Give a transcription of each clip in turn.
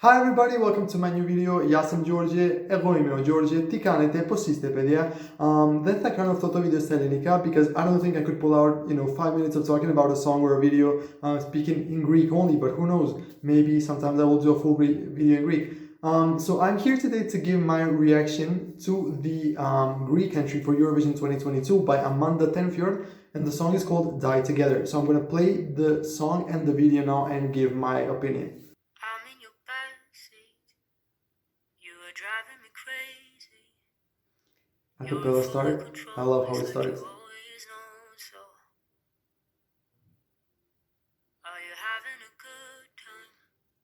Hi everybody, welcome to my new video. Ja sam Đorđe, evo ime od Đorđe, ti kanete po Sistepedija. That's the kind of toto video Selenika because I don't think I could pull out, 5 minutes of talking about a song or a video speaking in Greek only, but who knows, maybe sometimes I will do a full video in Greek. So I'm here today to give my reaction to the Greek entry for Eurovision 2022 by Amanda Tenfjord, and the song is called Die Together. So I'm going to play the song and the video now and give my opinion. Acapella start. I love how it starts.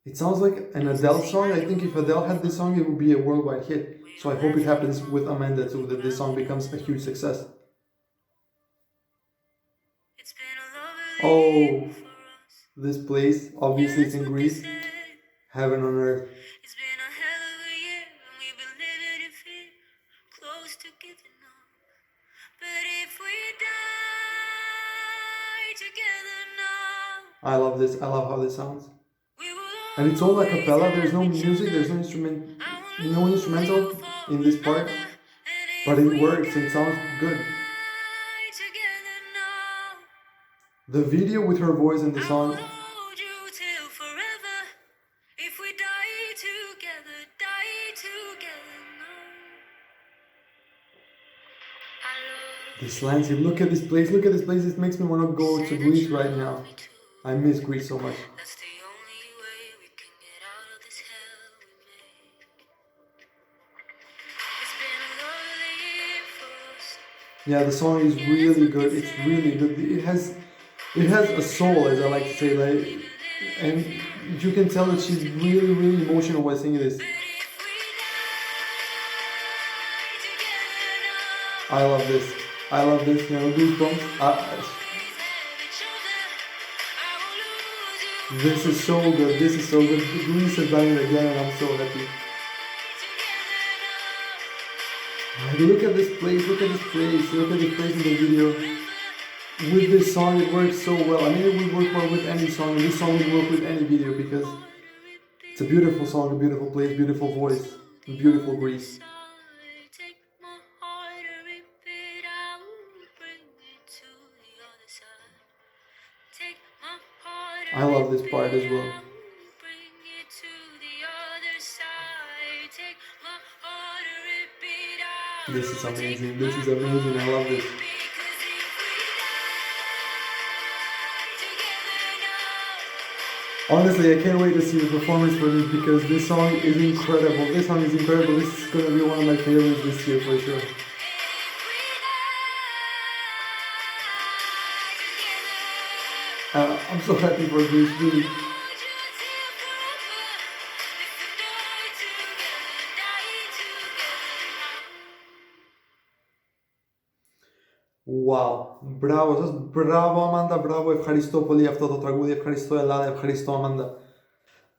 It sounds like an Adele song. I think if Adele had this song, it would be a worldwide hit. So I hope it happens with Amanda too, that this song becomes a huge success. Oh, this place, obviously it's in Greece. Heaven on earth. I love this. I love how this sounds. And it's all a cappella. There's no music. There's no instrumental in this part. But it works. It sounds good. The video with her voice in the song. This landscape. Look at this place. Look at this place. It makes me want to go to Greece right now. I miss Greece so much. Yeah, the song is really good. It's really good. It has a soul, as I like to say, and you can tell that she's really emotional while singing this. I love this. Goosebumps. This is so good. Greece has done it again, and I'm so happy. Look at this place in the video. With this song, it works so well. I mean, it would work well with any song, and this song would work with any video because it's a beautiful song, a beautiful place, beautiful voice, beautiful Greece. I love this part as well. This is amazing. I love this. Honestly, I can't wait to see the performance for this because this song is incredible. This is gonna be one of my favorites this year for sure. I'm so happy for Greece, really. Wow, bravo Amanda, bravo, ευχαριστώ πολύ αυτό το τραγούδι, ευχαριστώ Ελλάδα, ευχαριστώ Amanda.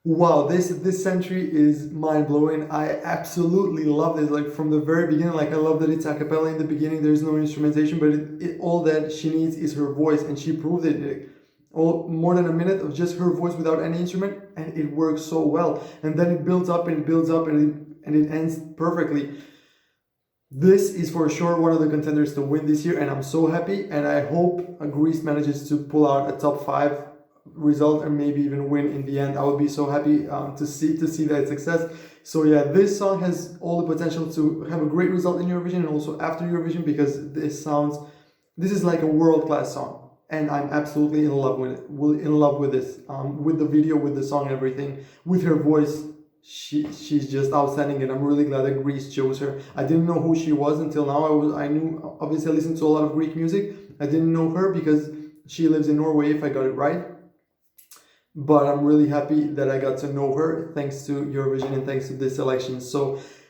Wow, this century is mind-blowing. I absolutely love this, like from the very beginning. Like I love that it's a cappella in the beginning, there's no instrumentation, but all that she needs is her voice, and she proved it. More than a minute of just her voice without any instrument, and it works so well. And then it builds up and it ends perfectly. This is for sure one of the contenders to win this year, and I'm so happy, and I hope Greece manages to pull out a top 5 result and maybe even win in the end. I would be so happy to see that success. So yeah, this song has all the potential to have a great result in Eurovision and also after Eurovision, because this is like a world-class song, and I'm absolutely in love with it. With this, with the video, with the song, everything, with her voice. She's just outstanding, and I'm really glad that Greece chose her. I didn't know who she was until now. I knew, obviously I listened to a lot of Greek music. I didn't know her because she lives in Norway, if I got it right. But I'm really happy that I got to know her thanks to Eurovision and thanks to this selection. So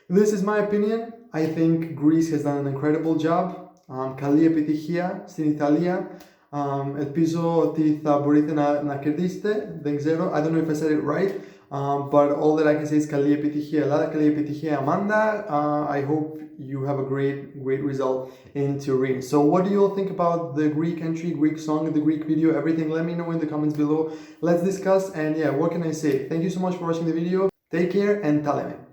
this is my opinion. I think Greece has done an incredible job. Καλή επιτυχία στην Italia. Ελπίζω ότι θα μπορείτε να κερδίσετε. Δεν ξέρω. I don't know if I said it right. But all that I can say is καλή επιτυχία Ελλάδα, καλή επιτυχία Amanda. I hope you have a great result in Turin. So what do you all think about the Greek entry, Greek song, the Greek video, everything? Let me know in the comments below. Let's discuss, and yeah, what can I say? Thank you so much for watching the video. Take care and ta λέμε.